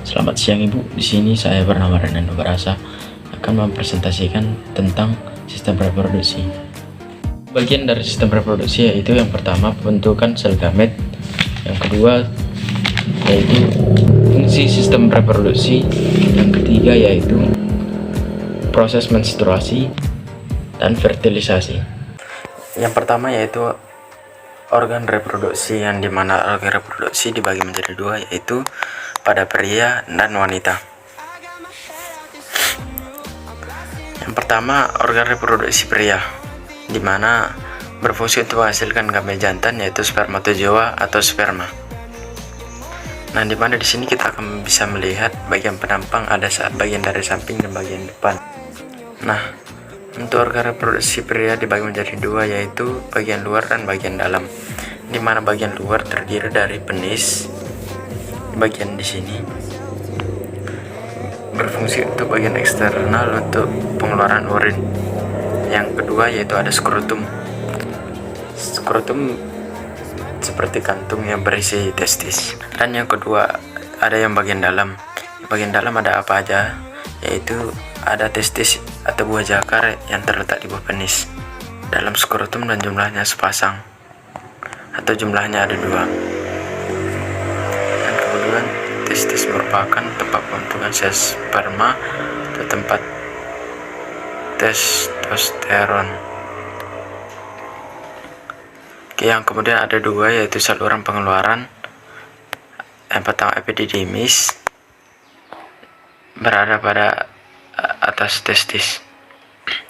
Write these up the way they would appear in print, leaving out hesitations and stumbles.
Selamat siang Ibu, di sini saya bernama Renando Barasa akan mempresentasikan tentang sistem reproduksi. Bagian dari sistem reproduksi yaitu yang pertama pembentukan sel gamet, yang kedua yaitu fungsi sistem reproduksi, yang ketiga yaitu proses menstruasi dan fertilisasi. Yang pertama yaitu organ reproduksi, yang dimana organ reproduksi dibagi menjadi dua, yaitu pada pria dan wanita. Yang pertama organ reproduksi pria, dimana berfungsi untuk menghasilkan gamet jantan yaitu spermatozoa atau sperma. Nah, dimana di sini kita akan bisa melihat bagian penampang ada bagian dari samping dan bagian depan. Nah, untuk organ reproduksi pria dibagi menjadi dua, yaitu bagian luar dan bagian dalam, dimana bagian luar terdiri dari penis, bagian di sini berfungsi untuk bagian eksternal untuk pengeluaran urin. Yang kedua yaitu ada skrotum. Skrotum seperti kantung yang berisi testis. Dan yang kedua ada yang bagian dalam. Bagian dalam ada apa aja, yaitu ada testis atau buah jakar yang terletak di bawah penis dalam skrotum dan jumlahnya sepasang atau jumlahnya ada dua. Testis merupakan tempat pembentukan sel sperma atau tempat testosteron. Yang kemudian ada dua, yaitu saluran pengeluaran. Yang pertama epididymis, berada pada atas testis.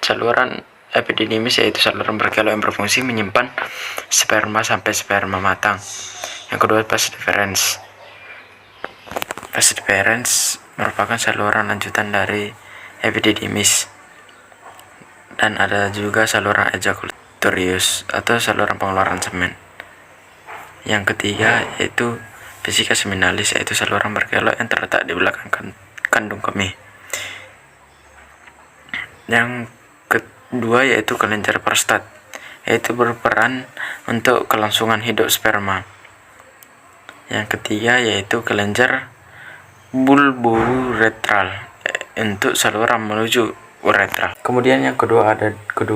Saluran epididymis yaitu saluran berkelok yang berfungsi menyimpan sperma sampai sperma matang. Yang kedua vas deferens. Vas deferens merupakan saluran lanjutan dari epididymis, dan ada juga saluran ejaculatorius atau saluran pengeluaran semen. Yang ketiga yaitu vesika seminalis, yaitu saluran berkelok yang terletak di belakang kandung kemih. Yang kedua yaitu kelenjar prostat, yaitu berperan untuk kelangsungan hidup sperma. Yang ketiga yaitu kelenjar bulbouretral untuk saluran menuju uretra. Kemudian yang kedua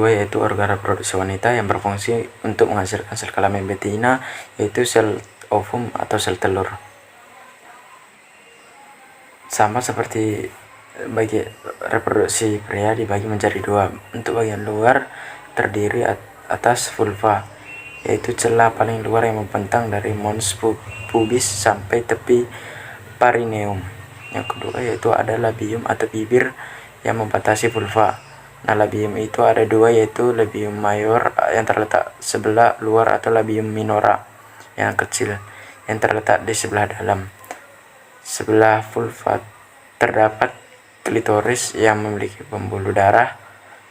yaitu organ reproduksi wanita yang berfungsi untuk menghasilkan sel kelamin betina, yaitu sel ovum atau sel telur. Sama seperti bagi reproduksi pria dibagi menjadi dua. Untuk bagian luar terdiri atas vulva, yaitu celah paling luar yang membentang dari mons pubis sampai tepi perineum. Yang kedua yaitu ada labium atau bibir yang membatasi vulva. Nah, labium itu ada dua, yaitu labium mayor yang terletak sebelah luar atau labium minora yang kecil yang terletak di sebelah dalam. Sebelah vulva terdapat klitoris yang memiliki pembuluh darah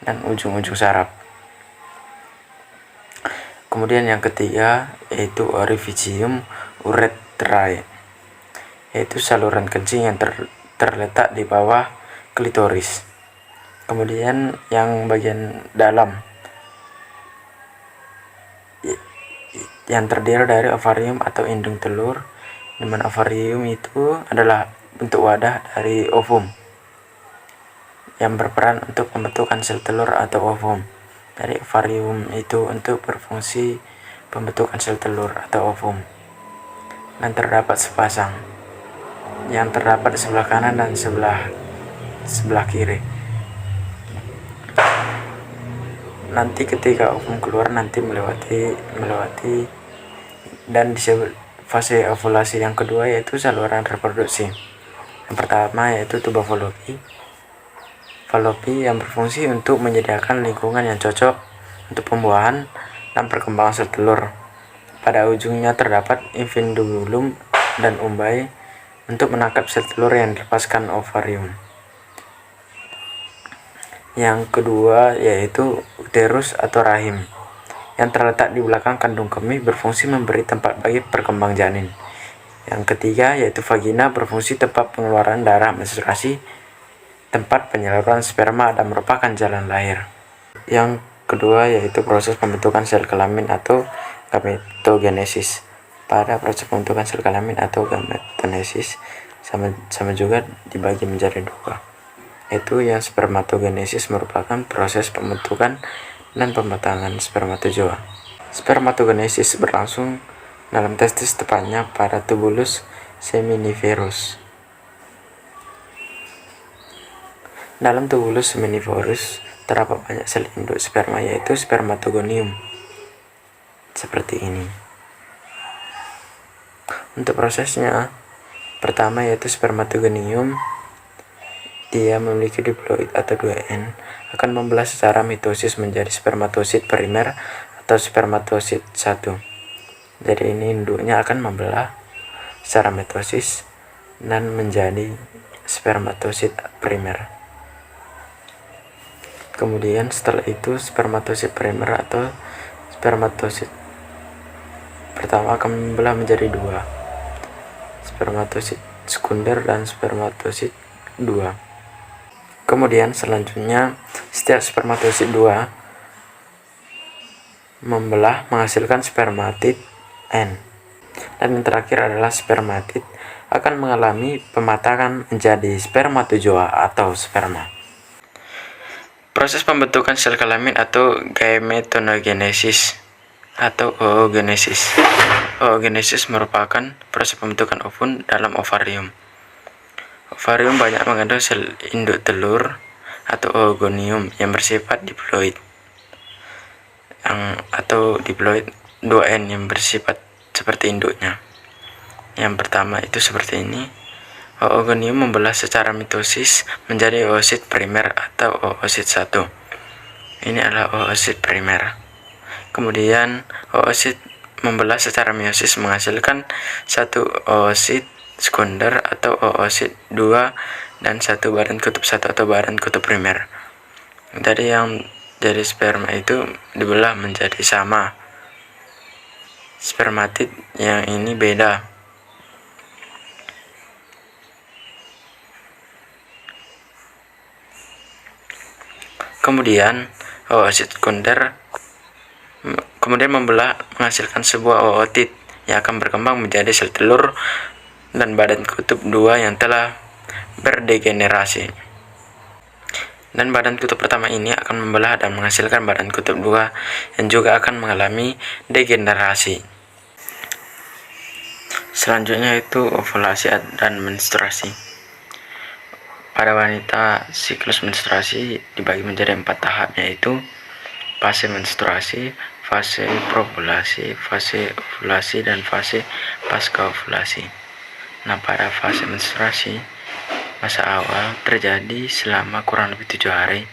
dan ujung-ujung saraf. Kemudian yang ketiga yaitu orificium urethrae, yaitu saluran kencing yang terletak di bawah klitoris. Kemudian yang bagian dalam yang terdiri dari ovarium atau indung telur, di mana ovarium itu adalah bentuk wadah dari ovum yang berperan untuk pembentukan sel telur atau ovum. Dari ovarium itu untuk berfungsi pembentukan sel telur atau ovum, dan terdapat sepasang yang terdapat di sebelah kanan dan sebelah kiri. Nanti ketika ovum keluar nanti melewati dan disebut fase ovulasi. Yang kedua yaitu saluran reproduksi. Yang pertama yaitu tuba Fallopi yang berfungsi untuk menyediakan lingkungan yang cocok untuk pembuahan dan perkembangan sel telur. Pada ujungnya terdapat infundibulum dan umbai untuk menangkap sel telur yang dilepaskan ovarium. Yang kedua yaitu uterus atau rahim, yang terletak di belakang kandung kemih, berfungsi memberi tempat bagi perkembang janin. Yang ketiga yaitu vagina, berfungsi tempat pengeluaran darah menstruasi, tempat penyaluran sperma, dan merupakan jalan lahir. Yang kedua yaitu proses pembentukan sel kelamin atau gametogenesis. Pada proses pembentukan sel kelamin atau gametogenesis, sama juga dibagi menjadi dua, yaitu yang spermatogenesis merupakan proses pembentukan dan pematangan spermatozoa. Spermatogenesis berlangsung dalam testis, tepatnya pada tubulus seminiferus. Dalam tubulus seminiferus terdapat banyak sel induk sperma, yaitu spermatogonium. Seperti ini. Untuk prosesnya, pertama yaitu spermatogonium, dia memiliki diploid atau 2N, akan membelah secara mitosis menjadi spermatosit primer atau spermatosit 1. Jadi ini induknya akan membelah secara mitosis dan menjadi spermatosit primer. Kemudian setelah itu spermatosit primer atau spermatosit pertama akan membelah menjadi dua, spermatosit sekunder dan spermatosit 2. Kemudian selanjutnya setiap spermatosit 2 membelah menghasilkan spermatid N. Dan yang terakhir adalah spermatid akan mengalami pematangan menjadi spermatozoa atau sperma. Proses pembentukan sel kelamin atau gametogenesis atau oogenesis. Oogenesis merupakan proses pembentukan ovum dalam ovarium. Ovarium banyak mengandung sel induk telur atau oogonium yang bersifat diploid, atau diploid 2N yang bersifat seperti induknya. Yang pertama itu seperti ini. Oogonium membelah secara mitosis menjadi oosit primer atau oosit 1. Ini adalah oosit primer. Kemudian oosit membelah secara meiosis menghasilkan satu oosit sekunder atau oosit 2 dan satu badan kutub 1 atau badan kutub primer. Jadi yang dari sperma itu dibelah menjadi sama. Spermatid yang ini beda. Kemudian oosit sekunder kemudian membelah menghasilkan sebuah ootit yang akan berkembang menjadi sel telur dan badan kutub 2 yang telah berdegenerasi. Dan badan kutub pertama ini akan membelah dan menghasilkan badan kutub 2 yang juga akan mengalami degenerasi. Selanjutnya itu ovulasi dan menstruasi. Pada wanita, siklus menstruasi dibagi menjadi 4 tahap, yaitu fase menstruasi, fase probulasi, fase ovulasi, dan fase pasca ovulasi. Nah, pada fase menstruasi, masa awal terjadi selama kurang lebih 7 hari.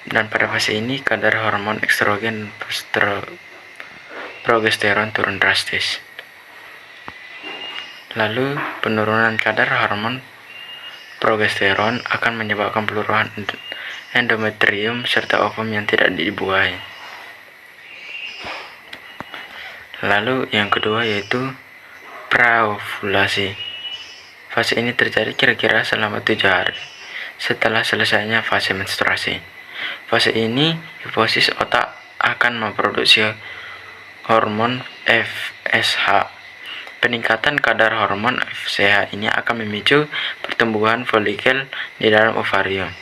Dan pada fase ini kadar hormon estrogen dan progesteron turun drastis. Lalu penurunan kadar hormon progesteron akan menyebabkan peluruhan endometrium serta ovum yang tidak dibuahi. Lalu yang kedua yaitu praovulasi. Fase ini terjadi kira-kira selama 7 hari setelah selesainya fase menstruasi. Fase ini hipofisis otak akan memproduksi hormon FSH. Peningkatan kadar hormon FSH ini akan memicu pertumbuhan folikel di dalam ovarium.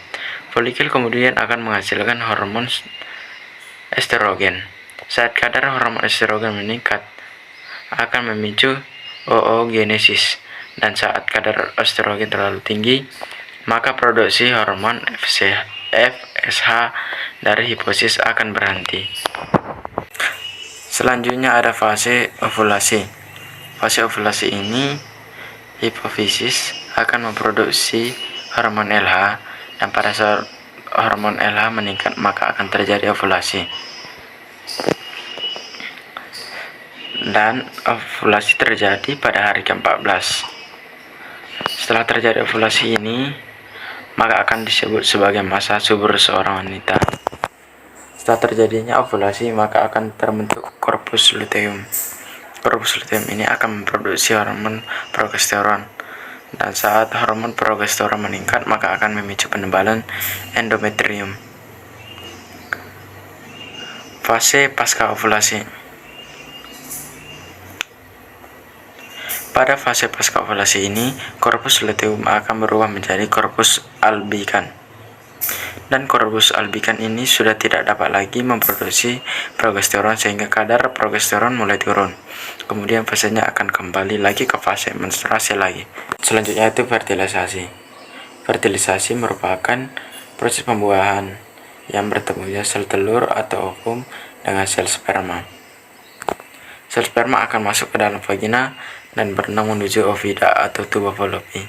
Folikel kemudian akan menghasilkan hormon estrogen. Saat kadar hormon estrogen meningkat, akan memicu oogenesis. Dan saat kadar estrogen terlalu tinggi, maka produksi hormon FSH dari hipofisis akan berhenti. Selanjutnya ada fase ovulasi. Fase ovulasi ini hipofisis akan memproduksi hormon LH, dan pada saat hormon LH meningkat maka akan terjadi ovulasi. Dan ovulasi terjadi pada hari ke-14. Setelah terjadi ovulasi ini, maka akan disebut sebagai masa subur seorang wanita. Setelah terjadinya ovulasi, maka akan terbentuk corpus luteum. Corpus luteum ini akan memproduksi hormon progesteron. Dan saat hormon progesteron meningkat, maka akan memicu penebalan endometrium. Fase pasca ovulasi. Pada fase pasca ovulasi ini, korpus luteum akan berubah menjadi korpus albikan. Dan korpus albikan ini sudah tidak dapat lagi memproduksi progesteron sehingga kadar progesteron mulai turun. Kemudian fasenya akan kembali lagi ke fase menstruasi lagi. Selanjutnya itu fertilisasi. Fertilisasi merupakan proses pembuahan yang bertemunya sel telur atau ovum dengan sel sperma. Sel sperma akan masuk ke dalam vagina dan berenang menuju ovida atau tuba Fallopi.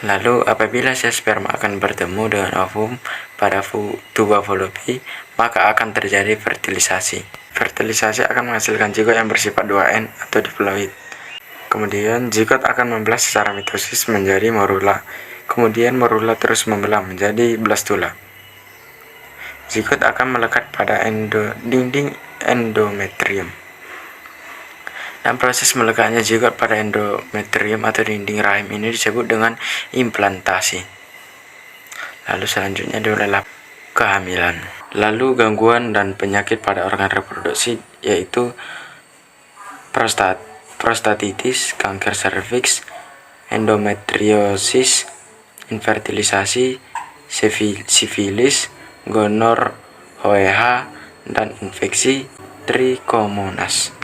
Lalu apabila sel sperma akan bertemu dengan ovum pada tuba Fallopi, maka akan terjadi fertilisasi. Fertilisasi akan menghasilkan zigot yang bersifat 2N atau diploid. Kemudian zigot akan membelah secara mitosis menjadi morula. Kemudian morula terus membelah menjadi blastula. Zigot akan melekat pada dinding endometrium. Dan proses melekatnya zigot pada endometrium atau dinding rahim ini disebut dengan implantasi. Lalu selanjutnya adalah kehamilan. Lalu gangguan dan penyakit pada organ reproduksi yaitu prostatitis, kanker serviks, endometriosis, infertilisasi, sifilis, gonorrhea, dan infeksi Trichomonas.